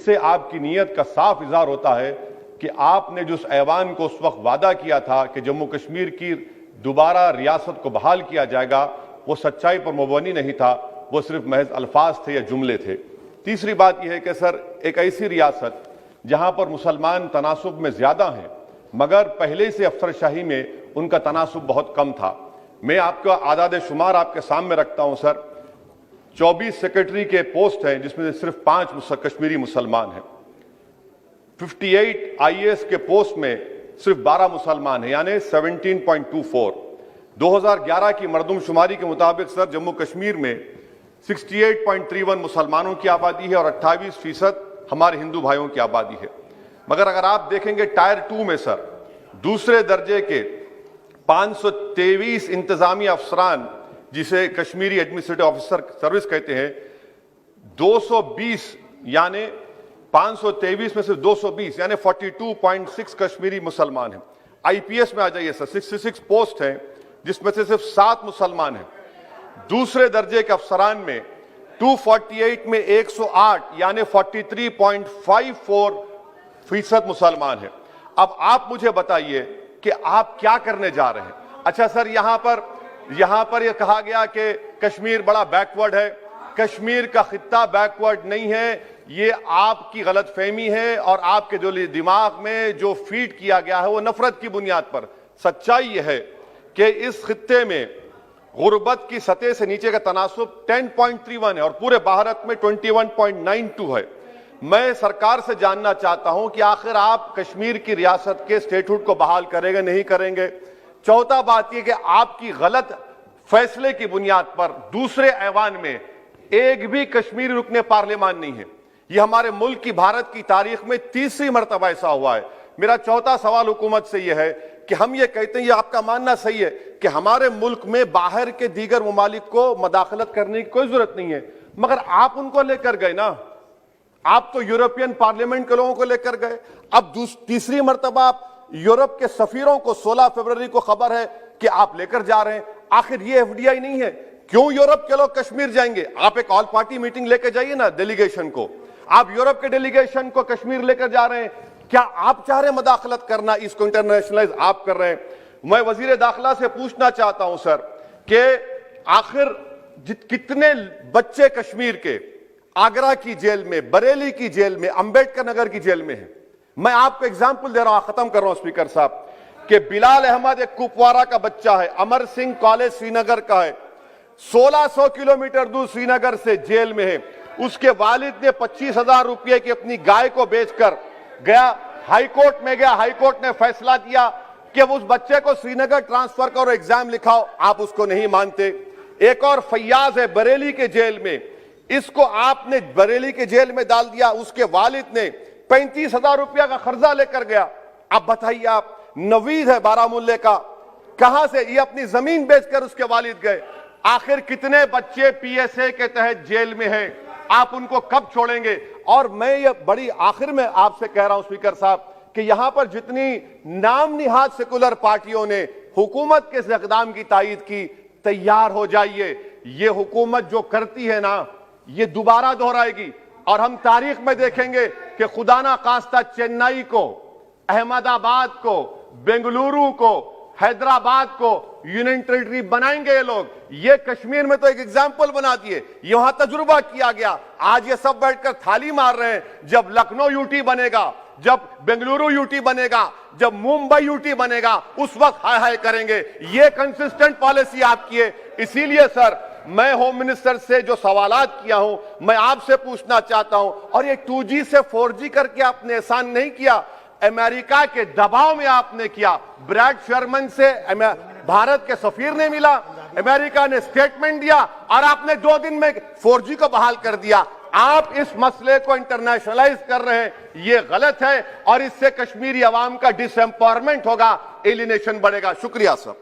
سے آپ کی نیت کا صاف اظہار ہوتا ہے کہ آپ نے جو اس ایوان کو اس وقت وعدہ کیا تھا کہ جموں کشمیر کی دوبارہ ریاست کو بحال کیا جائے گا، وہ سچائی پر مبنی نہیں تھا، وہ صرف محض الفاظ تھے یا جملے تھے۔ تیسری بات یہ ہے کہ سر، ایک ایسی ریاست جہاں پر مسلمان تناسب میں زیادہ ہیں مگر پہلے سے افسر شاہی میں ان کا تناسب بہت کم تھا۔ میں آپ کا اعداد شمار آپ کے سامنے رکھتا ہوں سر۔ 24 سیکرٹری کے پوسٹ ہیں جس میں سے صرف 5 کشمیری مسلمان ہیں۔ 58 IAS کے پوسٹ میں صرف 12 مسلمان ہیں، یعنی 17.24۔ 2011 کی مردم شماری کے مطابق سر جموں کشمیر میں 68.31 مسلمانوں کی آبادی ہے اور 28% ہمارے ہندو بھائیوں کی آبادی ہے۔ مگر اگر آپ دیکھیں گے ٹائر 2 میں سر دوسرے درجے کے 523 انتظامی افسران جسے کشمیری ایڈمنسٹریٹو آفیسر سروس کہتے ہیں، 220 یعنی 523 میں صرف 220 یعنی 42.6 کشمیری مسلمان ہیں۔ IPS میں آ جائیے سر، 66 پوسٹ ہیں جس میں سے صرف 7 مسلمان ہیں۔ دوسرے درجے کے افسران میں 248 میں 108 یعنی 43.54% مسلمان ہیں۔ اب آپ مجھے بتائیے کہ آپ کیا کرنے جا رہے ہیں؟ اچھا سر، یہاں پر یہ کہا گیا کہ کشمیر بڑا بیکورڈ ہے۔ کشمیر کا خطہ بیکورڈ نہیں ہے، یہ آپ کی غلط فہمی ہے اور آپ کے جو دماغ میں جو فیڈ کیا گیا ہے وہ نفرت کی بنیاد پر۔ سچائی یہ ہے کہ اس خطے میں غربت کی سطح سے نیچے کا تناسب 10.31 ہے اور پورے بھارت میں 21.92 ہے۔ میں سرکار سے جاننا چاہتا ہوں کہ آخر آپ کشمیر کی ریاست کے اسٹیٹہوڈ کو بحال کریں گے نہیں کریں گے؟ چوتھا بات یہ کہ آپ کی غلط فیصلے کی بنیاد پر دوسرے ایوان میں ایک بھی کشمیری رکن پارلیمان نہیں ہے۔ یہ ہمارے ملک کی بھارت کی تاریخ میں تیسری مرتبہ ایسا ہوا ہے۔ میرا چوتھا سوال حکومت سے یہ ہے کہ ہم یہ کہتے ہیں، یہ آپ کا ماننا صحیح ہے کہ ہمارے ملک میں باہر کے دیگر ممالک کو مداخلت کرنے کی کوئی ضرورت نہیں ہے، مگر آپ ان کو لے کر گئے نا، آپ تو یورپین پارلیمنٹ کے لوگوں کو لے کر گئے۔ اب تیسری مرتبہ آپ یورپ کے سفیروں کو 16 فروری کو خبر ہے کہ آپ لے کر جا رہے ہیں۔ آخر یہ FDI نہیں ہے، کیوں یورپ کے لوگ کشمیر جائیں گے؟ آپ ایک آل پارٹی میٹنگ لے کے جائیے نا ڈیلیگیشن کو۔ آپ یورپ کے ڈیلیگیشن کو کشمیر لے کر جا رہے ہیں، کیا آپ چاہ رہے ہیں مداخلت کرنا؟ اس کو انٹرنیشنلائز آپ کر رہے ہیں۔ میں وزیر داخلہ سے پوچھنا چاہتا ہوں سر کہ آخر کتنے بچے کشمیر کے آگرہ کی جیل میں، بریلی کی جیل میں، امبیڈکر نگر کی جیل میں ہیں؟ میں آپ کو ایگزامپل دے رہا ہوں، ختم کر رہا ہوں اسپیکر صاحب، کہ بلال احمد ایک کپوارہ کا بچہ ہے، امر سنگھ کالج سری نگر کا ہے، 1600 کلومیٹر دور سری نگر سے جیل میں ہے۔ اس کے والد نے 25,000 روپے کی اپنی گائے کو بیچ کر گیا، ہائی کورٹ میں گیا، ہائی کورٹ نے فیصلہ دیا کہ اس بچے کو سری نگر ٹرانسفر کرو، ایگزام لکھاؤ، آپ اس کو نہیں مانتے۔ ایک اور فیاض ہے بریلی کے جیل میں، اس کو آپ نے بریلی کے جیل میں ڈال دیا، اس کے والد نے 35,000 روپیہ کا قرضہ لے کر گیا۔ اب بتائیے آپ، نوید ہے بارہمولہ کا، کہاں سے یہ اپنی زمین بیچ کر اس کے والد گئے۔ آخر کتنے بچے PSA کے تحت جیل میں ہیں؟ آپ ان کو کب چھوڑیں گے؟ اور میں یہ بڑی آخر میں آپ سے کہہ رہا ہوں اسپیکر صاحب کہ یہاں پر جتنی نام نہاد سیکولر پارٹیوں نے حکومت کے اس اقدام کی تائید کی، تیار ہو جائیے، یہ حکومت جو کرتی ہے نا یہ دوبارہ دہرائے گی، اور ہم تاریخ میں دیکھیں گے کہ خدا نہ خواستہ چنئی کو، احمد آباد کو، بنگلورو کو، حیدرآباد کو یونین ٹیریٹری بنائیں گے یہ لوگ۔ یہ کشمیر میں تو ایک ایگزامپل بنا دیے، یہاں تجربہ کیا گیا، آج یہ سب بیٹھ کر تھالی مار رہے ہیں۔ جب لکھنؤ UT بنے گا، جب بنگلورو UT بنے گا، جب ممبئی UT بنے گا، اس وقت ہائے ہائے کریں گے۔ یہ کنسسٹنٹ پالیسی آپ کی ہے۔ اسی لیے سر میں ہوم منسٹر سے جو سوالات کیا ہوں، میں آپ سے پوچھنا چاہتا ہوں، اور یہ 2G سے 4G کر کے آپ نے احسان نہیں کیا، امریکہ کے دباؤ میں آپ نے کیا۔ بریڈ شرمن سے بھارت کے سفیر نے ملا، امریکہ نے سٹیٹمنٹ دیا، اور آپ نے 2 دن میں 4G کو بحال کر دیا۔ آپ اس مسئلے کو انٹرنیشنلائز کر رہے ہیں، یہ غلط ہے، اور اس سے کشمیری عوام کا ڈس ایمپاورمنٹ ہوگا، ایلینیشن بڑھے گا۔ شکریہ سر۔